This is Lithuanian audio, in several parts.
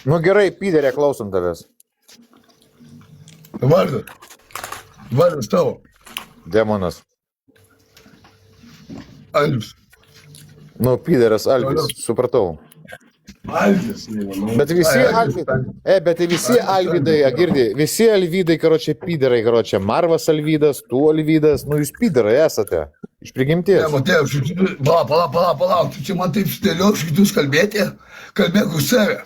Nu gerai, Piderė, klausom tavęs. Vardas. Vardas tavo. Demonas. Andrius. Nu, Pideras Alvis, supratau. Aldis. Bet visi Alvidai, bet visi Alvidai, girdi, visi Alvidai, karočią, Piderai, karočią, Marvas Alvydas, tu Alvydas, nu jūs Piderai esate, iš prigimties. Ne, Matėjau, palauk, tu čia man taip sudėliau šitus kalbėti, kalbėk už save.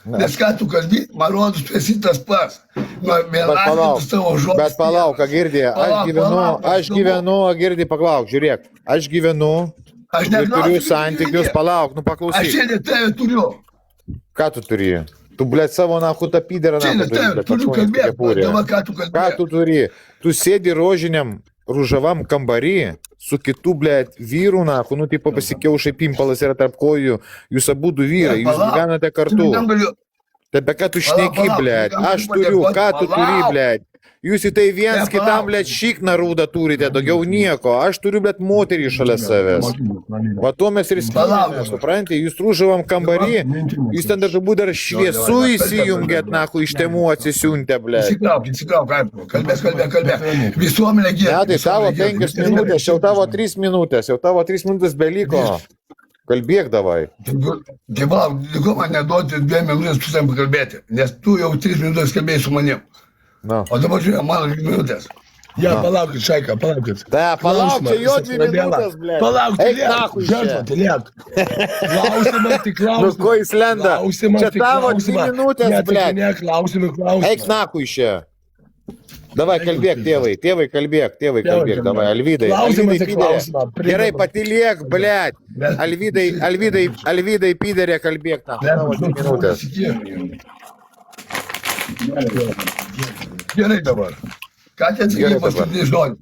Nes ką tu kalbė, man rodos, tu esi tas pats. Bet palauk, girdi, aš gyvenu, girdi, paklauk, žiūrėk, aš gyvenu. Aš Ir turiu santykius, palauk, nu paklausyk. Aš šiandien tave turiu. Ką tu turi? Tu, blėt, savo nahu tą Piderą nahu turi. Šiandien turiu kalbėti, ką tu kalbėti. Ką tu turi? Tu sėdi rožiniam, ružavam kambarį su kitu, blėt, vyru nahu, nu, tipo pasikiaušai pimpalas yra tarp kojų, jūs abudu vyrai, jūs gyvenate kartu. Tai be ką tu šneki, blėt, aš turiu, ką tu turi, blėt. Jūs į tai viens kitam, blėt, šikną rūdą turite, daugiau nieko. Aš turiu, blėt, moterį šalia savęs. Va to mes ir skirime, suprantate, jūs rūžavam kambarį, jūs ten dar šviesų įsijungėt, nahu, iš temų atsisiuntę, blėt. Įsitrauk, kalbėk. Visuomenė gėda. Ne, tai tavo 5 minutės, jau tavo 3 minutės beliko. Kalbėk davai. Tai palauk, liko man neduoti 2 minutės su savim pakalbėti, nes tu jau 3 minutės kalbėjai su manim. O dabar žiūrėjau, mano 2 minutės. Ja, palaukit, Šaika, palaukit. Da, palauk, čia jo 2 minutės, blėt. Palauk, Eik nahui čia. tylėk. Klausimas, tik klausimas. Nu, ko jis lenda? Čia tavo 2 minutės, blėt. Ne, klausimai. Eik nahui čia. Davai, kalbėk, tėvai, kalbėk, davai, Alvydai. Gerai, patylėk, blėt. Alvydai, Piderė, kalbėk, tavo 2 minutės. Gerai dabar. Ką ten sakai paskutinį žodį?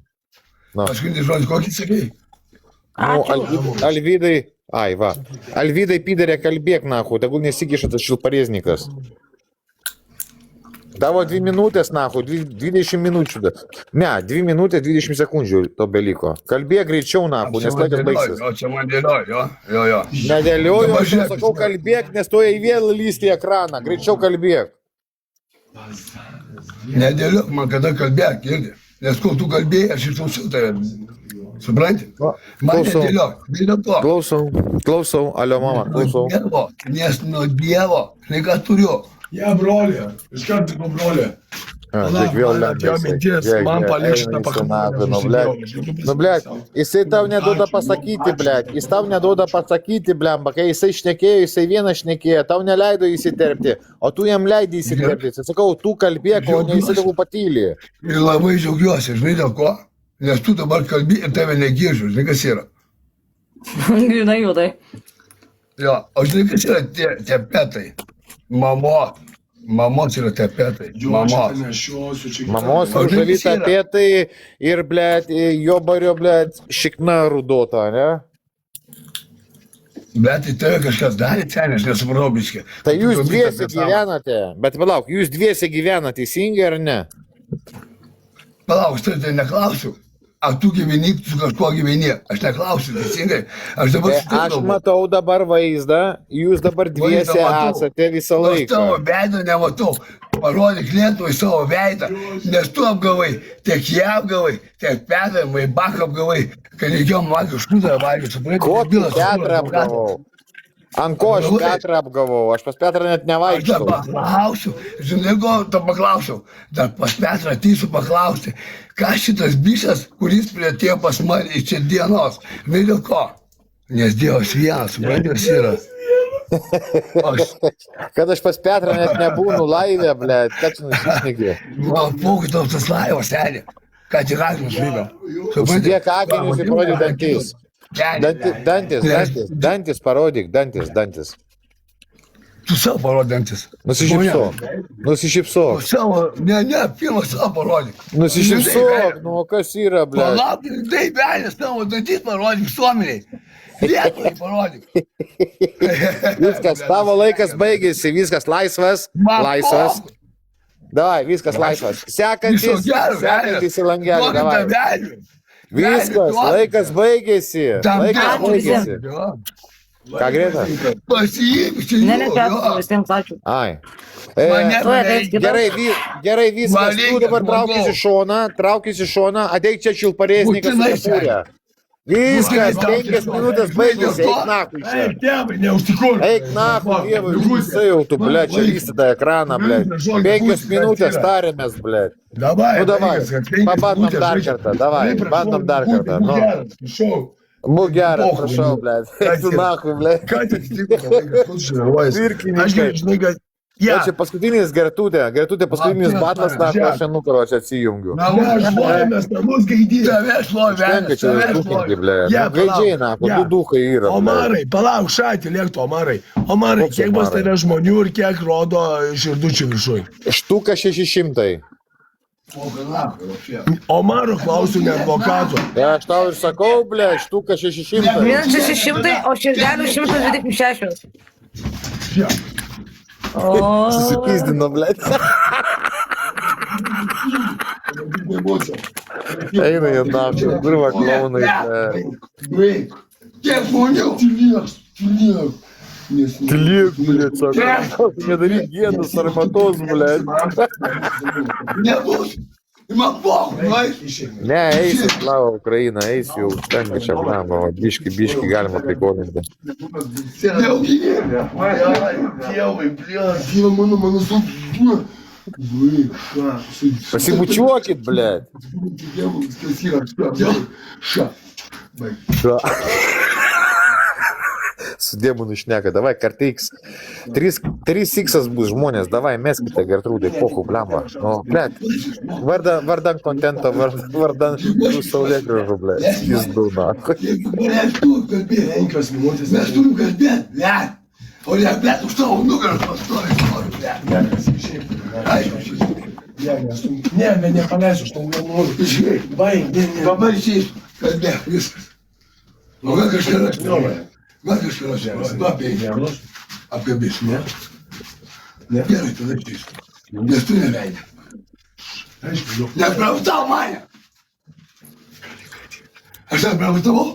Paskutinį žodį, kokį sakai? Alvydai, Piderė, kalbėk, nahu, tegul nesikiša tas šilparėznikas. Tavo 2 minutės, nahu, 20 minučių. Ne, 2 minutės, 20 sekundžių to beliko. Kalbėk greičiau, nahu, nes laikas baigsis. Čia man dėlioju, jo. Nedėlioju, aš sakau, kalbėk, nes tu vėl lysti į ekraną. Greičiau kalbėk. Nedėliok man kada kalbėk, girdi. Nes kol tu kalbėjai, aš išklausiau tave. Supranti? Man nedėliok, dėl to. Klausau, alio mama, klausau. Nes nuo Dievo, žinai ką turiu. Ja, brolė, iš karto po brolė. Žiūrėk, vėl lendasi. Man palik šitą pakalbą. Nu, blėt, jisai tau neduoda pasakyti, blėt. Jis tau neduoda pasakyti, blemba. Kai jisai šnekėjo, jisai vieną šnekėjo, tau neleido įsiterpti, o tu jam leidai įsiterpti. Sakau, tu kalbėk, o ne jisai tau patylį. Ir labai džiaugiuosi, žinai dėl ko? Nes tu dabar kalbi ir tave negiržiu, žinai kas yra. Grinai juodai. Jo, o žinai kas yra tie petai? Mamos yra tie petai. Mamos užavyta pėtai ir, blėt, jo bario, blėt, šikna rudota, ne? Bet į tave kažkas darė, ten, aš nesupratau biškį. Tai jūs dviese gyvenate, bet palauk, jūs dviese gyvenate, teisingai ar ne? Palauk, tai neklausiu. Ar tu gyveni, tu su kažkuo gyveni? Aš neklausiu, teisingai. Aš matau dabar vaizdą, jūs dabar dviese esate visą laiką. Aš tavo veidą nematau. Parodyk Lietuvai savo veidą, nes tu apgavai, tiek jie apgavai, tiek Petrą, Maibaką apgavai, kad reikėjo man šūdą valgyti, supranti? Kokį Petrą apgavau? Ant ko aš Petrą apgavau? Aš pas Petrą net nevaikštau. Aš dar paklausiu, žinai, paklausiau, dar pas Petrą ateisiu paklausti, ką šitas bišas, kuris priatėjo pas mane iš čia dienos, žinai dėl ko? Nes Dievas vienas, suprantis yra. Kad aš pas Petrą net nebūnu laivė, blėt, ką čia nusišnekė? Man pūkdavo tas laivas, seniai, ką tik akinius lyga. Užsidėk akinius ir parodyk dantis. Dantis parodyk, dantis. Tu savo parodyk dantis. Nusišypsok. Savo, ne, pirmą savo parodyk. Nusišypsok, nu kas yra, blėt? Palauk, tai belis, savo dantis parodyk visuomeniai. Lietuvai parodyk. Viskas, tavo laikas baigėsi, viskas laisvas. Davai, viskas laisvas. Sekantis į langelį, davai. Viskas, laikas baigėsi. Ką greita? Pasiimsiu Ne, ne, čia jo. visiems ačiū. Ai. Mane Tuoj ateis reikia. kitas. Gerai, viskas, Valyk, tu dabar traukis į šoną, ateik čia šilparėznikas Būtinai kepurę. Viskas, 5 minutės baigėsi, eik nachui čia. Eik, tėvai, neužtikur. Eik nachui, dievai, visai jau tu, ble, čia vystyti ekraną, ble. 5 minutės tarėmės, ble. Davai, Nu, davai, pabandom dar kartą, davai, bandom dar kartą, nu. Būk geras, prašau, ble. Eik tu nachui, ble. Ką tik atsitiko, vaikas, tu sužinojai. Virkininkai. Aš gerai, žinai, kad... Ja, čia paskutinis Gertutė, paskutinis batlas, nachui, aš šiandien nukaročią atsijungiu. Mes šluojamės namus gaidys. Tave šlovė. Tenka čia dukinti, ble. Ja, Gaidžiai, palauk, nachui, ja. du duhai yra, ble. Omarai, palauk, šatį lėktų, Omarai. Omarai, Koks kiek pas Omarai? tave žmonių ir kiek rodo širdučių viršui? Štuka 600. Omaro klausiu, ne advokato. Ja, aš tau ir sakau, ble, štuka 600. 1600, o širdelių 126. Ja. O. Susipizdino, ble. Eina jie naftai, kurva klaunai, ble. Baik. Kiek žmonių? Tylėk, ble, sako. Nedaryk gėdus ar matos, ble. Nebus. Man blogai, vai. Ne, eisi, slava Ukraina, eisi jau, užtenka čia, blamba, biški galima prikolinti. Sėdėjau gyvenime. Dievai, blė, dieve mano sunku. Pasibučiuokit, ble. Su Diemonu šneka, davai, karteiks. 3x bus žmonės, davai, meskite Gertrūdai, pohu, blamba. Nu, blėt, vardan kontento, vardan tų saulėgrįžų, blėt. Pizdu, na. Mes turim kalbėti, 5 minutės. mes turim kalbėti, blėt. O ne, blėt, už tavo nugaros pastovi, blėt. Ne, nepaleisiu, aš tau nenoriu. Žiūrėk, Baig, ne. pamaršys, kalbėk, viskas. O gal kažką rašyti? Gal kažką rašyti? Apkabės, ne? Gerai, tada šis. Nes tu neveidė. Nepravtau mane! Aš nepravtavau?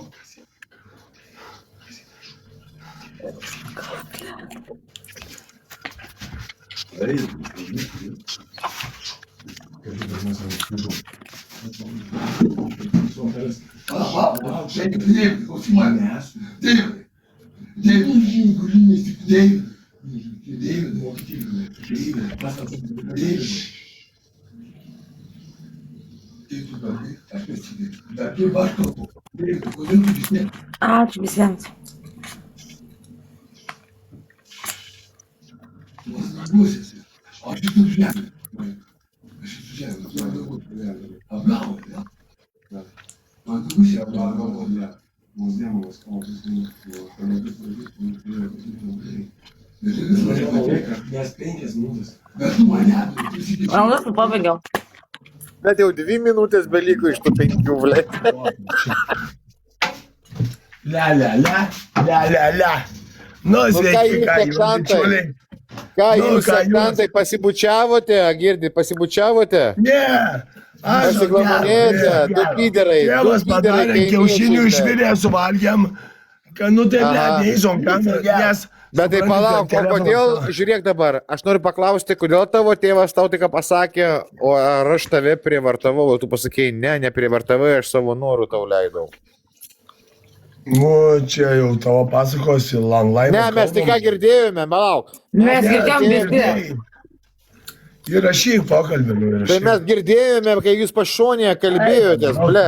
Šiandien Deividai, klausyk manęs. Deividai. Deividai. Ačiū visiems. Aš esu žemė. Apgavo, ne? Man pusė apgavo, ne? Mes 5 minutės. Bet tu mane, Valandas pabaigiau. Bet jau 2 minutės beliko iš tų 5, ble. La. Nu, ką sveiki, jūs, ką jūs, sektantai? bičiuliai. Ką Nu, jūs, ką sektantai, pasibučiavote, Girdi, pasibučiavote? Ne. Pasiklamonėjote, du pyderai, Tėvas padarė kiaušinių išvirė, suvalgėm. Nu tai, Aha. ble, neįsom, nes... Bet tai palauk, o kodėl, žiūrėk dabar, aš noriu paklausti, kodėl tavo tėvas tau tik pasakė, o ar aš tave prievartavau, o tu pasakėjai, ne, neprievartavai, aš savo norų tau leidau. Nu, čia jau tavo pasakosi, Langlai. Ne, mes tik ką girdėjome, palauk. Mes girdėjom visgi. Įrašyk pokalbį, nu Tai įrašyk. mes girdėjome, kai jūs pašonėje kalbėjotės, ble.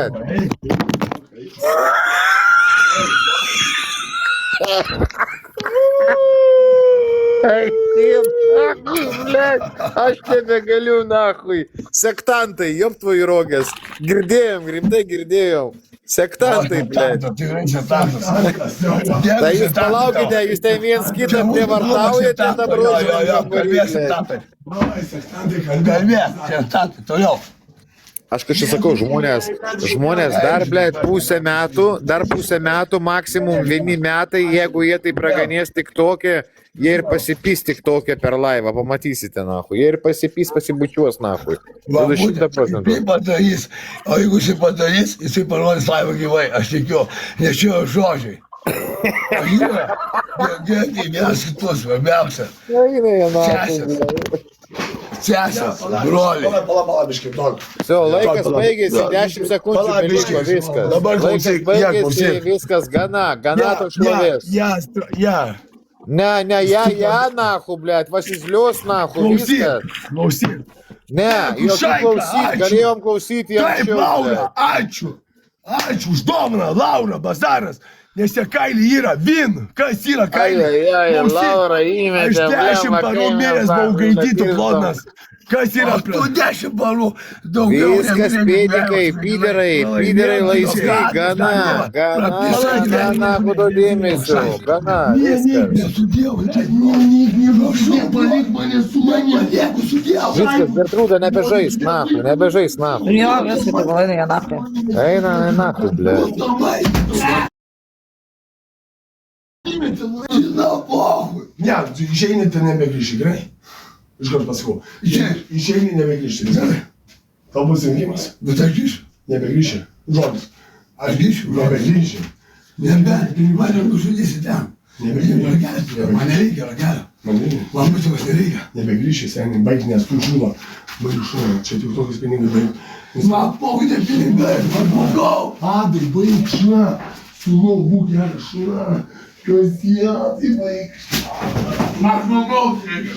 Aš nebegaliu, nachui. Sektantai, jom tvoj rogės. Girdėjom, rimtai girdėjom. Sektantai, ble. Tikrai sektantas. Tai jūs palaukite, jūs ten viens kitą prievartaujate, dabar Kalbės sektantai. Kalbės sektantai, toliau. Aš kažkaip sakau, žmonės dar, ble, pusę metų, maksimum 1 metai, jeigu jie tai praganės tik tokia, jie ir pasipys tik tokia per laivą, pamatysite, nahui. Jie ir pasipys, pasibučiuos, nahui. Va, 100%. tai padarys, o jeigu jisai padarys, jisai parodys laivą gyvai, aš tikiu, nes čia jo žodžiai. Yra, girdėti vienas kitus svarbiausia. Eina jie nahui, Sesės. blet. Sesės, broliai. Pala, biškai, dog. Все, laikas Pala. baigėsi, 10 sekundžių Pala, beliko, biškį. viskas. Dabar Laikas klausyk, baigėsi, klausyk. viskas, gana to šlovės. Ja. Ne, ja, nahu, blėt, vasizlius, nahu, viskas. Klausyk. Ne, jokių Šaika, klausyt, ačiū. galėjom klausyti Taip, anksčiau. Laura, blet. ačiū. Už dovaną, Laura, bazaras. Nes tie kailiai yra vin. Kas yra kailiai? Ai, Laura įmetė. Aš 10 parų miręs buvau gaidyti plotnas. Kas yra? O tu 10 parų daugiau. Viskas, pėdikai, pyderai laisvi, gana, kudo dėmesio, gana, viskas. Su Dievu, prašau, palik mane su manimi, jeigu su Dievu. Viskas, Gertrūda, nebežais, nahu. Jo, viskas, tai gal eina jie naktį. Eina, nahu, blėt. Žinau, pohui. Ne, tu išeini, tai nebegrįši, gerai? Iškart pasakau. Išeini, nebegrįši, gerai? Tau bus rinkimas. Bet aš grįšiu. Nebegrįši. Žodis. Aš grįšiu. Nebegrįši. Mane nužudysi ten. Man nereikia ragelio. Man būtų nereikia. Nebegrįši, seniai, baig, nes tu žūna. Baig šūna, čia tik tokius pinigai baig. Man pohui tie pinigai, man bugau. Adai, baig šūna. Sūnau, būk geras šūna. Kas jie, tai baig. Man žmogaus reikia.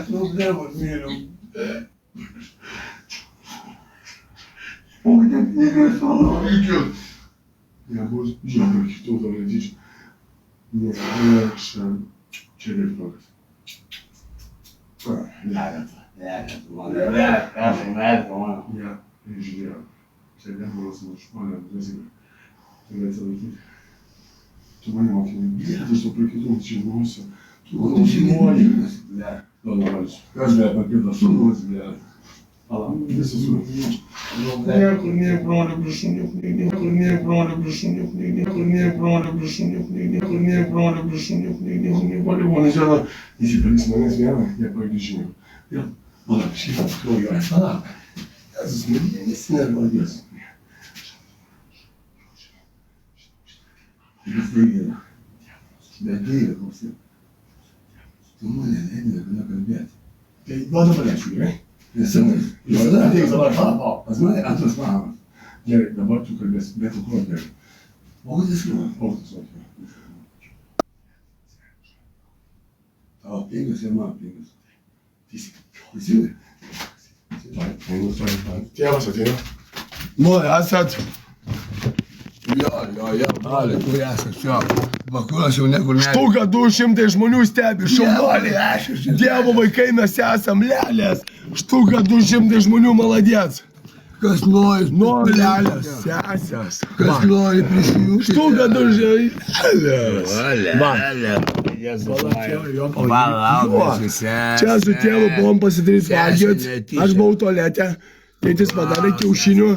Problemos, miro. Oi, tem pinigai falou. Nebus žemė kitų to netyčia. Čia reiklokas. Ja, žiūrėjau. Čia nebulas mašmonė, nežinau. Tu atsilaikyti. Tu mane mokini. Tu suprakėtum, čia mūsų. Tu žinoji. Ne, to nevažiu. Kas be pakito šunus, be. Alam, visi su. Niekur nebroliu brišuniuk, niekur nebroliu brišuniuk, niekur nebroliu brišuniuk, niekur nebroliu brišuniuk, niekur nebroliu. Mane žino, įsipirks manęs vieną, nepagrįžiniu. Ja, palauk, šitą kraujo, palauk. Jezus, nesinervuodės. Vis neįgėda. Bet neįgėda, klausyk. Tu mane neįgėda, kada kalbėti. Tai dabar ačiū, gerai? Nesenai. Ateik dabar, palauk. Pas mane antras valandas. Gerai, dabar tu kalbėsi, bet tu kur gerai. Auktis man. Auktis, okei. Tavo pingas ir mano pingas. Teisingai? Tėvas ateina. Nu, esat. Jo, broli, kur esat, jo. Vakuras jau niekur ne. Štuka 200 žmonių stebi šaunuolį. aš. Dievo vaikai mes esam lelės. Štuka 200 žmonių maladėts. Kas nori, Nu, lelės, sesės. kas nori prisijungti. Štuka 200 lelės. Čia su tėvu buvom pasidaryti valgyt. Aš buvau tualete. Tėtis padarė kiaušinių.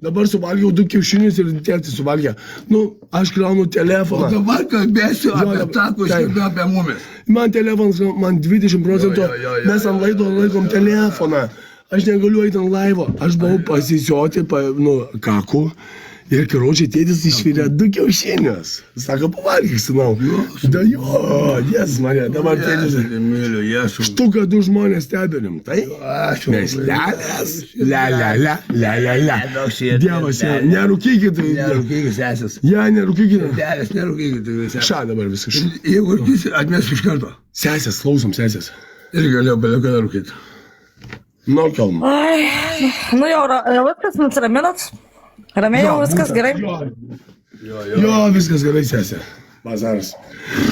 Dabar suvalgiau 2 kiaušinius ir tėtis suvalgė. Nu, aš kraunu O telefoną. dabar kalbėsiu apie dabar- tą, kur taip. kalbėjau apie mumis. Man telefonas, man 20%. Jo. Mes ant laido laikom telefoną. Aš negaliu eiti ant laivo. Aš buvau pasisioti, kakų. Ir karočiai tėtis išvirė 2 kiaušinius. Sako, pavalgyk, sinau. Da jo, jes mane. Dabar tėtis. Myliu, Jėzų. Štuka 2 žmonės stebinim. Tai? Ačiū. Mes lelės. Dievas, nerūkykit. Nerūkykis esas. Ja, nerūkykit. Dėlės, nerūkykit visą. Ša dabar viskas. Jeigu rūkysi, atmes iš karto. Sesės, klausom, sesės. Ir galėjau belėkada rūkyti. Nu, kalm. Ai, nu jau viskas nusiraminat. Ramiai jau viskas gerai. Jo, viskas gerai, sesė. Bazaras.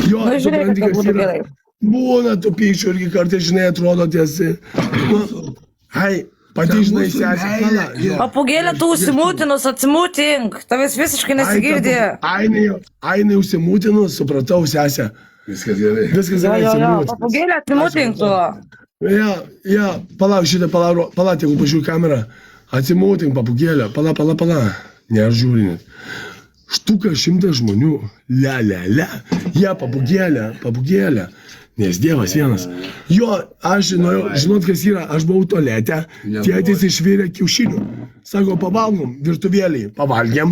Jo, Nu, žiūrėkit, kad būtų gerai. Būna tų pykčių irgi kartais, žinai, atrodo tiesi. Nu, hai, pati žinai, sesė. Pala, jo. Papugėlė, tu užsimūtinus, atsimūtink. Tavęs visiškai nesigirdi. Ainai užsimūtinus, supratau, sesė. Viskas gerai. Viskas Jo, gerai, jo, jo, atsimūtinus. papugėlė, atsimūtink tu. Ja, palauk šitą, palauk, jeigu pažiūrėjau kamerą. Atsimūtink, papugėlę, pala. Nežiūrinit. Štuka 100 žmonių. Le. Jie pabugėlė. Nes Dievas vienas. Jo, aš žinot, kas yra, aš buvau tualete, tėtis išvirė kiaušinių. Sako, pavalgom, virtuvėliai, pavalgėm,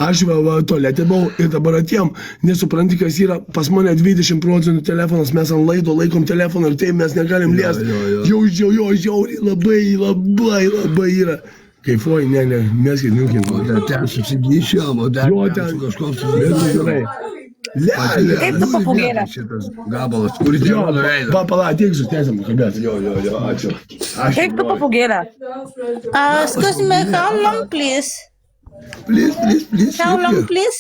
aš tualete buvau ir dabar atėjom, nesupranti, kas yra, pas mane 20% telefonas, mes ant laido laikom telefoną ir taip mes negalim liest. Jau žiauriai, labai yra. Kaifuoji, ne, mes kaip nukim. O dar ten susigyšėm, o dar ten kažkoks susigyšėm. Kaip tu papūgėlė? Šitas gabalas, kuris jau nuveida. Pala, ateik su tėsim pakalbėti. Jo, ačiū. Kaip tu papūgėlė? Excuse me, how long, please? Please. How long, please?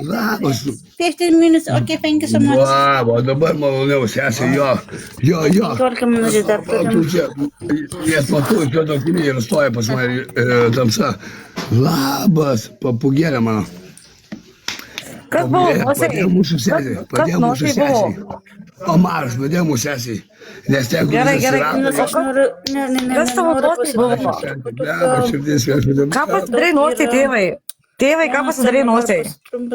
Labas. 15 minutes. Okay, thank you so much. O dabar maloniau, sesė, jo. 12 minučių dar turim. Jis matau, iš jo tokį ir stoja pas mane tamsa. Labas, papūgėlė mano. Kas buvo nosiai? Padėjau mūsų sesiai. O mažas, padėjau mūsų sesiai. Nes ten, kur Gerai. Nes aš noriu... Kas tavo nosiai buvo? Ką pasidarai nosiai, tėvai? Tėvai, ką pasidarai nosiai? Nu,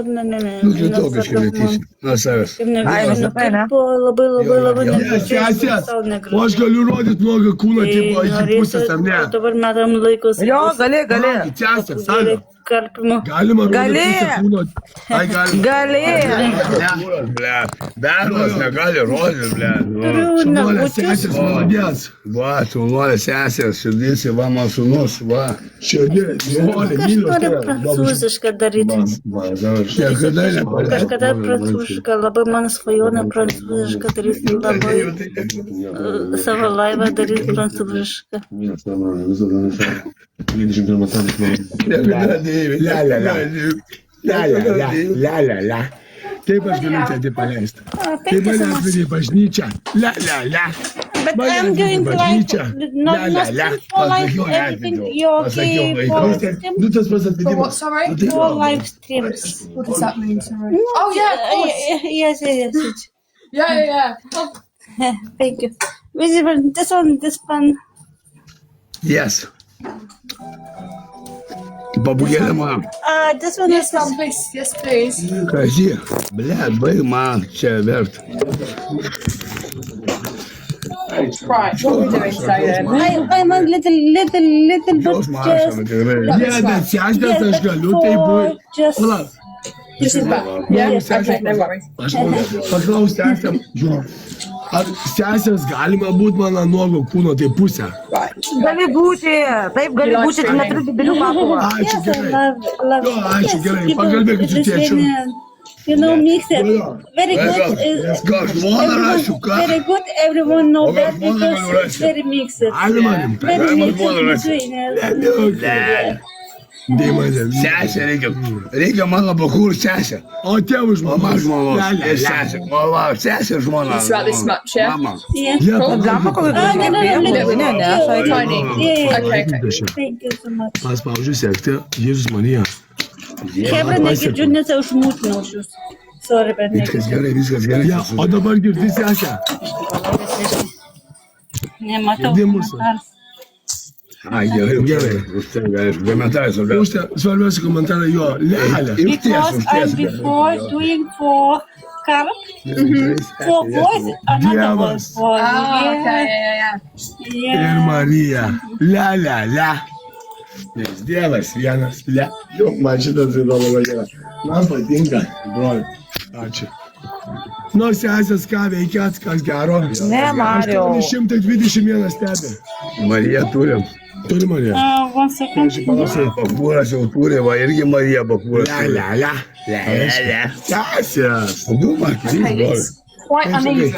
tai tokia šiandien. Nuo savęs. Ai, nusipai, ne? Labai Sesė, o aš galiu rodyti nuogą kūną, tipo, iki pusės, ar ne? Dabar metam laikus. Jo, gali. Sesė, salė. Karpimo. Galima Gali. rodyti pusę kūno. Ai, galima. Bernas negali rodyti, ble. Šaunuolė sesės, malodės. Va, šaunuolė sesės, širdys, va, man sūnus, va. Širdis, šaunuolė, Aš myliu. noriu prancūzišką daryti. Niekada nepadės. Kažkada prancūzišką, labai mano svajonė prancūzišką daryti, labai savo laivą daryti prancūzišką. La. Taip aš galiu tėti paleisti. Taip manęs vedė į bažnyčią. La. But I'm going like, not for live everything, okay, for Nu tas pas atvedimas. Sorry? for live streams. What does that mean, sorry? Oh, yeah, of course. Yes. Yeah. Thank you. Visible, this one. Yes. Babugėlė man. This one Yes, is ma'am, please. Yes, please. Kaži, ble, baig man čia vert. Right, what are we doing today then? I want little bit Jos mašama tikrai. Ne, bet sesės aš galiu, tai buvo. just Pala, Just in the back. Yeah? Okay, no worries. aš noriu paklausti sesėm. Ar sesės galima būti mano nuogo kūno, tai pusę? Right. Gali būti, taip gali būti, tu neturi didelių papų. Ačiū yes, I gerai. love. Jo, ačiū Yes, gerai. people, Pakalbėkit su this tėčiu. one, you know, mix it. Jo. Very good. Ką, žmoną rasiu, ką? Very good. Everyone know Oh, that žmoną because galiu it's rasti. very mixed. Galima rimtai. Very Galima mixed žmoną rasti. between. Dėmesį. Sesė reikia mano bakūrų sesė. O tėvų Mama žmonos. žmonos. Ir sesė. Mama, sesė žmona. It's about this much, yeah? Mama. Yeah. Jie Lempa, kokiu no, ne, aš Tiny. Yeah. Okay. Thank you so much. paspaudžiu sekti Jėzus Marija. Hebra negirdžiu, nes užmūtinau už jūs. Sorry, bet Viskas negirdžiu. gerai. Ja, o dabar girdi sesę. Nematau. Girdi mūsų. Ai, gerai. Užtenka, komentarai svarbiausia. Svarbiausia komentarai jo. Lelė. Because I'm before doing for carp, for voice, another voice for Okay, yeah. Ir Marija. Le. Nes Dievas vienas. Le. Jo, man šitas įdomu yra. Man patinka, broli. Ačiū. Nu, sesės, ką veikėt, kas gero? Ne, Mario. 821 stebi. Marija turim. Turi Marija. 1 second. Bakūras jau turi, va irgi Marija bakūras turi. Le. Sesės. Du markys, broli. Quite uneven.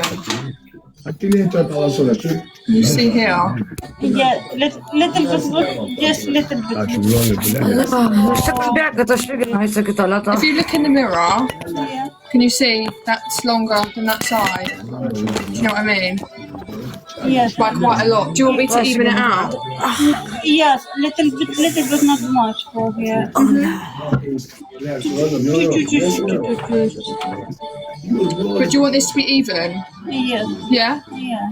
Atinėto palasolę. You see here. Yeah, little bit good, just little bit. Ačiū, broli. Aš čia kalbėk, kad aš irgi nueisiu iki tualeto. If you look in the mirror, Yeah. can you see that's longer than that side? Do you know what I mean? Yes. By quite a lot. Do you want me to even it out? Yes, little bit, not much for here. But do you want this to be even? Yes, Yeah? yeah.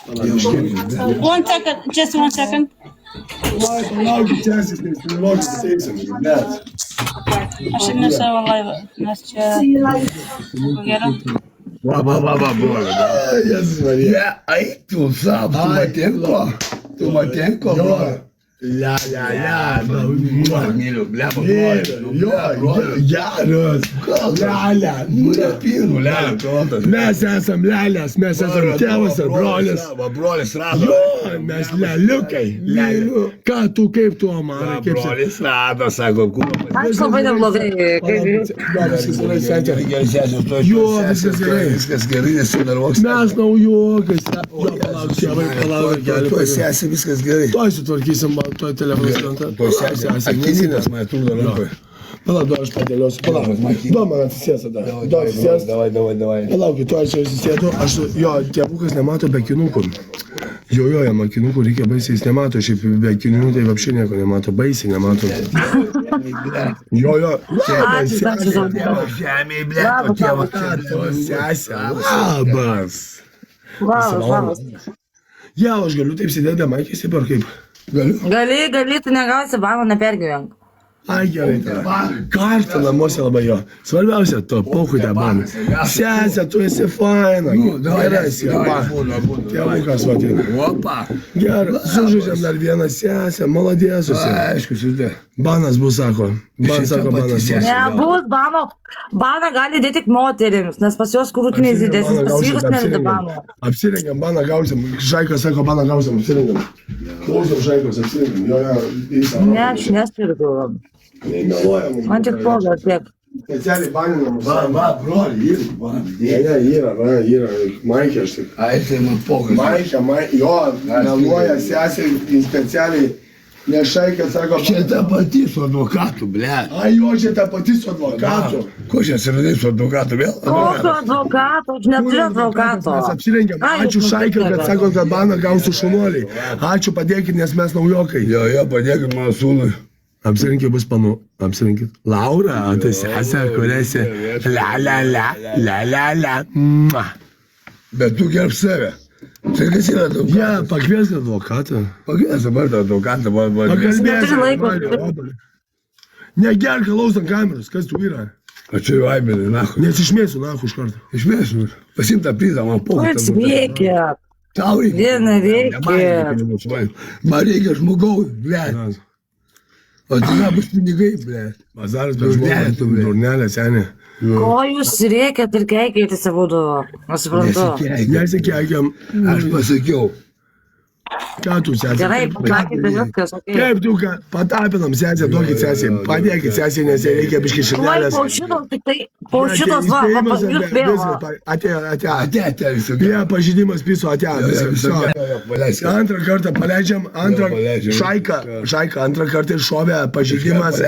One second, just 1 second. عشان نسوي لايف ناس وغيره. Aí tu sabe, tu matenko, لا لا لا Milo, blava, جارس لا لا Pino, leva, pronto. ناس اسم لا لا ناس اسم تاوس برولس Brolis, rado. ناس لا لوكي لا كاتو كيف تو امار كيف Brolis, rado, sako, Aš labai neblogai. Viskas gerai, nesinervuok. mes naujokai palauk Tuo sesi, viskas gerai. tuoj sutvarkysim tuoj telefonas lenta Tuo sesi, akizinės mane trukdo rankoje. palauk du aš padėliosiu palauk du man atsisės tada du atsisės Davai. palaukit tuoj čia atsisėdu aš jo tėvukas nemato be akinukų jo jam akinukų reikia baisiai jis nemato šiaip be akinukų tai apšė nieko nemato baisiai nemato jo Žemėje, ble, o tėvas sesė labas Labas. jau aš galiu taip sėdėti be maikės taip ar kaip Gali, tu negausi bano, nepergyvenk. ai gerai karštą namuose labai jo svarbiausia tu pauchui tą baną sesė tu esi faina gerai esi tėvukas va ateina Opa. gerai sužaidžiam dar vieną sesę maladės Aišku, šitai. banas bus sako banas bus Nebus bano. Baną gali dėti tik moterims, nes pas juos krūtinės didesnis, pas vyrus nedėti bano. apsirengiam baną gausim šaikas sako baną gausim apsirengiam klausom šaikos apsirengiam jo Ne, aš nespirgu. nemeluojam Man tik pogas tiek. specialiai baninam Va, broli, irgi, va. yra maikė aš tik Ai, tai man pokas. Maikė, jo, meluoja sesė specialiai, nes šaikė sako, Čia ta pati su advokatu, ble. ai jo, čia ta pati su advokatu. Ko čia atsiradai su advokatu vėl? Kokio advokato? Aš neturiu advokato. Mes apsirengėm, ačiū šaikė, kad sakot, kad baną gausiu šunuoliai. Ačiū padėkit, nes mes naujokai. Jo, padėkit mano sūnui. Apsirinkit bus panu, apsirinkit. Laura, tai sesė, kuriasi la. Bet tu gerb save. Tai kas yra advokatas? Jie, pakvieskit advokatą. Pakvies dabar tą advokatą, va. Neturi laiko. Negerk alaus ant kameros, kas tu yra? O čia jau aibėlė, nahu. Nesišmėsiu, nahu iš karto. Išmėsiu. Pasim tą prizą, man pokas. Pats veikia. Tau reikia. Viena reikia. Man reikia žmogaus, ble. O tai bus pinigai, ble. Bazaras be žmonės, durnelė, senė. Ko jūs reikiat ir keikėte savo du? Nesuprantu. Nesikeikiam. Aš pasakiau. Ką tu, sesė? Gerai, pasakėte viskas, okei. Kaip tu, ką? Patapinam sesę, duokit sesė. Padėkit sesė, nes jai reikia biškį Oi, širdelės. po šitos, tik tai, po šitos, va, jūs vėl. Atėjo. Atėjo visų. Jie pažydimas piso, atėjo. Paleisiu. Antrą kartą paleidžiam, paleidžiam. šaika, antrą kartą iššovė pažydimas.